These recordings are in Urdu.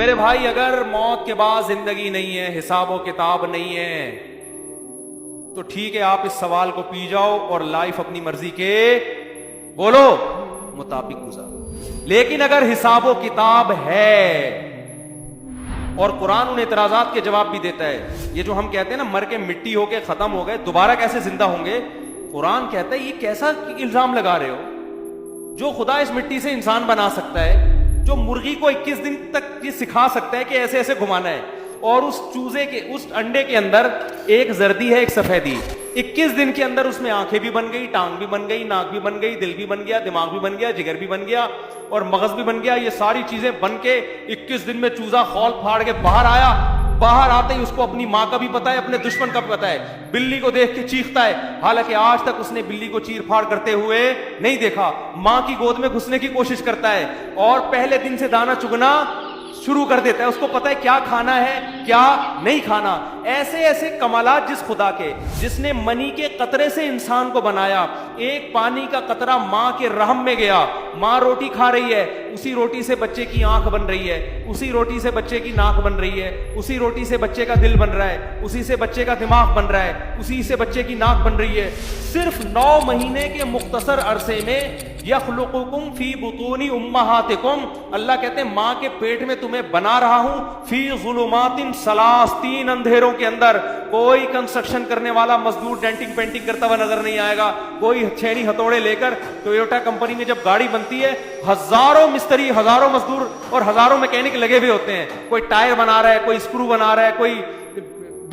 میرے بھائی اگر موت کے بعد زندگی نہیں ہے، حساب و کتاب نہیں ہے، تو ٹھیک ہے آپ اس سوال کو پی جاؤ اور لائف اپنی مرضی کے بولو مطابق گزارو۔ لیکن اگر حساب و کتاب ہے، اور قرآن ان اعتراضات کے جواب بھی دیتا ہے، یہ جو ہم کہتے ہیں نا مر کے مٹی ہو کے ختم ہو گئے دوبارہ کیسے زندہ ہوں گے، قرآن کہتا ہے یہ کیسا الزام لگا رہے ہو؟ جو خدا اس مٹی سے انسان بنا سکتا ہے، جو مرغی کو 21 دن تک یہ سکھا سکتا ہے کہ ایسے ایسے گھمانا ہے، اور اس چوزے کے اس انڈے کے اندر ایک زردی ہے ایک سفیدی، 21 دن کے اندر اس میں آنکھیں بھی بن گئی، ٹانگ بھی بن گئی، ناک بھی بن گئی، دل بھی بن گیا، دماغ بھی بن گیا، جگر بھی بن گیا اور مغز بھی بن گیا، یہ ساری چیزیں بن کے 21 دن میں چوزا خول پھاڑ کے باہر آیا۔ باہر آتے ہی اس کو اپنی ماں کا بھی پتا ہے، اپنے دشمن کا بھی پتا ہے، بلی کو دیکھ کے چیختا ہے، حالانکہ آج تک اس نے بلی کو چیر پھاڑ کرتے ہوئے نہیں دیکھا، ماں کی گود میں گھسنے کی کوشش کرتا ہے اور پہلے دن سے دانا چگنا شروع کر دیتا ہے، اس کو پتا ہے کیا کھانا ہے کیا نہیں کھانا۔ ایسے ایسے کمالات جس خدا کے، جس نے منی کے قطرے سے انسان کو بنایا، ایک پانی کا قطرہ ماں کے رحم میں گیا، ماں روٹی کھا رہی ہے، اسی روٹی سے بچے کی آنکھ بن رہی ہے، اسی روٹی سے بچے کی ناک بن رہی ہے، اسی روٹی سے بچے کا دل بن رہا ہے، اسی سے بچے کا دماغ بن رہا ہے، اسی سے بچے کی ناک بن رہی ہے۔ صرف 9 مہینے کے مختصر عرصے میں یخلقکم فی بطون امہاتکم، اللہ کہتے ہیں ماں کے پیٹ میں تمہیں بنا رہا ہوں، فی ظلمات ثلاث، 3 اندھیروں کے اندر۔ کوئی کنسٹرکشن کرنے والا مزدور ڈینٹنگ پینٹنگ کرتا ہوا نظر نہیں آئے گا، کوئی چھینی ہتھوڑے لے کر ٹویوٹا کمپنی میں جب گاڑی بنتی ہے ہزاروں مستری، ہزاروں مزدور اور ہزاروں میکینک لگے ہوئے ہوتے ہیں، کوئی ٹائر بنا رہا ہے، کوئی اسکرو بنا رہا ہے، کوئی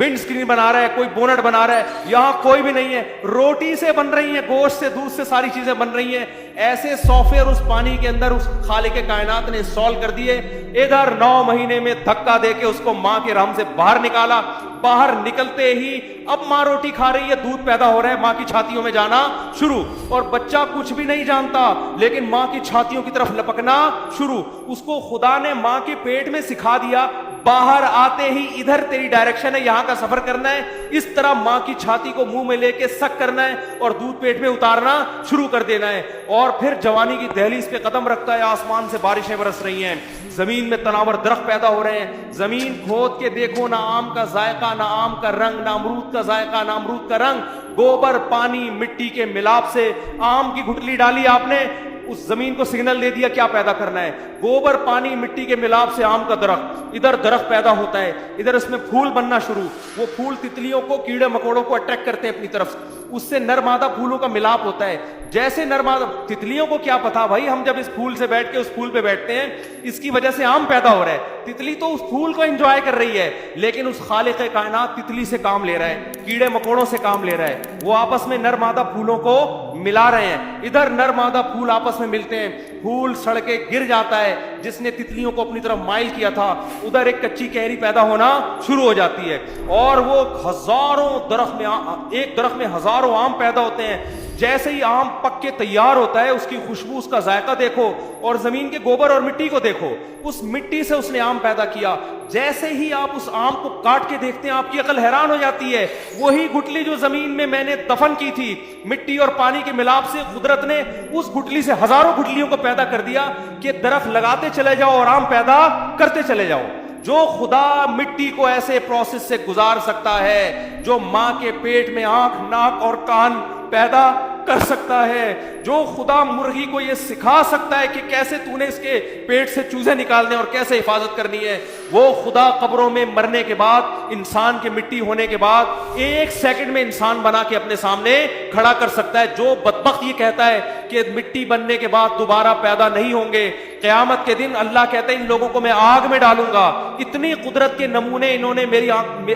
ونڈ سکرین بنا رہا ہے، کوئی بونٹ بنا رہا ہے، یہاں کوئی بھی نہیں ہے، روٹی سے بن رہی ہیں، گوشت سے، دودھ سے ساری چیزیں بن رہی ہیں۔ ایسے سافٹ ویئر اس پانی کے اندر اس خالق کائنات نے سالو کر دیے، ادھر 9 مہینے میں دھکا دے کے اس کو ماں کے رحم سے باہر نکالا۔ باہر نکلتے ہی اب ماں روٹی کھا رہی ہے، دودھ پیدا ہو رہا ہے، ماں کی چھاتیوں میں جانا شروع، اور بچہ کچھ بھی نہیں جانتا لیکن ماں کی چھاتیوں کی طرف لپکنا شروع۔ اس کو خدا نے ماں کے پیٹ میں سکھا دیا، باہر آتے ہی ادھر تیری ڈائریکشن ہے، یہاں کا سفر کرنا ہے، اس طرح ماں کی چھاتی کو منہ میں لے کے سک کرنا ہے اور دودھ پیٹ میں اتارنا شروع کر دینا ہے، اور پھر جوانی کی دہلیز پہ قدم رکھتا ہے، آسمان سے بارشیں برس رہی ہیں، زمین میں تناور درخت پیدا ہو رہے ہیں، زمین کھود کے دیکھو نہ آم کا ذائقہ نہ آم کا رنگ، نہ امرود کا ذائقہ نہ امرود کا رنگ، گوبر پانی مٹی کے ملاپ سے آم کی گٹلی ڈالی آپ نے، اس زمین کو سگنل دے دیا کیا پیدا کرنا ہے، گوبر پانی مٹی کے ملاپ سے آم کا درخت، ادھر درخت پیدا ہوتا ہے، ادھر اس میں پھول بننا شروع، وہ پھول تتلیوں کو، کیڑے مکوڑوں کو اٹریکٹ کرتے ہیں اپنی طرف، اس سے نر مادہ پھولوں کا ملاپ ہوتا ہے، جیسے نر مادہ، تتلیوں کو کیا پتا بھائی، ہم جب اس پھول سے بیٹھ کے اس پھول پہ بیٹھتے ہیں اس کی وجہ سے آم پیدا ہو رہا ہے، تتلی تو اس پھول کو انجوائے کر رہی ہے، لیکن اس خالق کائنات تتلی سے کام لے رہا ہے، کیڑے مکوڑوں سے کام لے رہا ہے، وہ آپس میں نر مادہ پھولوں کو ملا رہے ہیں، ادھر نر مادہ پھول آپس میں ملتے ہیں، پھول سڑ کے گر جاتا ہے، جس نے تتلیوں کو اپنی طرف مائل کیا تھا ادھر ایک کچی کیری پیدا ہونا شروع ہو جاتی ہے، اور وہ ہزاروں درخت میں، ایک درخت میں ہزاروں آم پیدا ہوتے ہیں، جیسے ہی آم پک کے تیار ہوتا ہے اس کی خوشبو، اس کا ذائقہ دیکھو، اور زمین کے گوبر اور مٹی کو دیکھو، اس مٹی سے اس نے آم پیدا کیا، جیسے ہی آپ اس آم کو کاٹ کے دیکھتے ہیں آپ کی عقل حیران ہو جاتی ہے، وہی گٹلی جو زمین میں نے دفن کی تھی مٹی اور پانی کے ملاپ سے، قدرت نے اس گٹلی سے ہزاروں گٹلیوں کو پیدا کر دیا کہ درخت لگاتے چلے جاؤ اور آم پیدا کرتے چلے جاؤ۔ جو خدا مٹی کو ایسے پروسیس سے گزار سکتا ہے، جو ماں کے پیٹ میں آنکھ ناک اور کان پیدا کر سکتا ہے، جو خدا مرغی کو یہ سکھا سکتا ہے کہ کیسے تو نے اس کے پیٹ سے چوزے نکالنے اور کیسے حفاظت کرنی ہے، وہ خدا قبروں میں مرنے کے بعد، انسان کے مٹی ہونے کے بعد 1 سیکنڈ میں انسان بنا کے اپنے سامنے کھڑا کر سکتا ہے۔ جو بدبخت یہ کہتا ہے کہ مٹی بننے کے بعد دوبارہ پیدا نہیں ہوں گے، قیامت کے دن اللہ کہتے ہیں ان لوگوں کو میں آگ میں ڈالوں گا۔ اتنی قدرت کے نمونے انہوں نے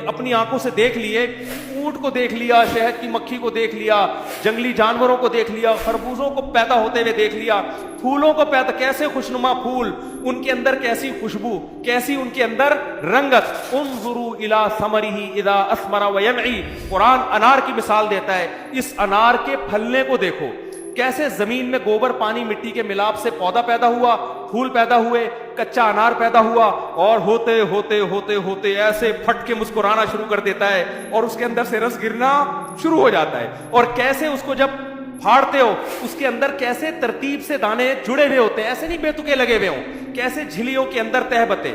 اپنی آنکھوں سے دیکھ لیے، اونٹ کو دیکھ لیا، شہد کی مکھی کو دیکھ لیا، جنگلی جانوروں کو دیکھ لیا، خربوزوں کو پیدا ہوتے ہوئے دیکھ لیا، پھولوں کو پیدا، کیسے خوشنما پھول، ان کے اندر کیسی خوشبو، کیسی ان کے اندر رنگت۔ انظروا الی ثمرہ اذا اثمر وینعی، قرآن انار کی مثال دیتا ہے، اس انار کے پھلنے کو دیکھو، کیسے زمین میں گوبر پانی مٹی کے ملاپ سے پودا پیدا ہوا، پھول پیدا ہوئے، کچا انار پیدا ہوا، اور ہوتے ہوتے ہوتے ہوتے ایسے پھٹ کے مسکرانا شروع کر دیتا ہے اور اس کے اندر سے رس گرنا شروع ہو جاتا ہے، اور کیسے اس کو جب پھاڑتے ہو اس کے اندر کیسے ترتیب سے دانے جڑے ہوئے ہوتے ہیں، ایسے نہیں بے تکے لگے ہوئے ہوں، کیسے جھلیوں کے اندر تہبتے،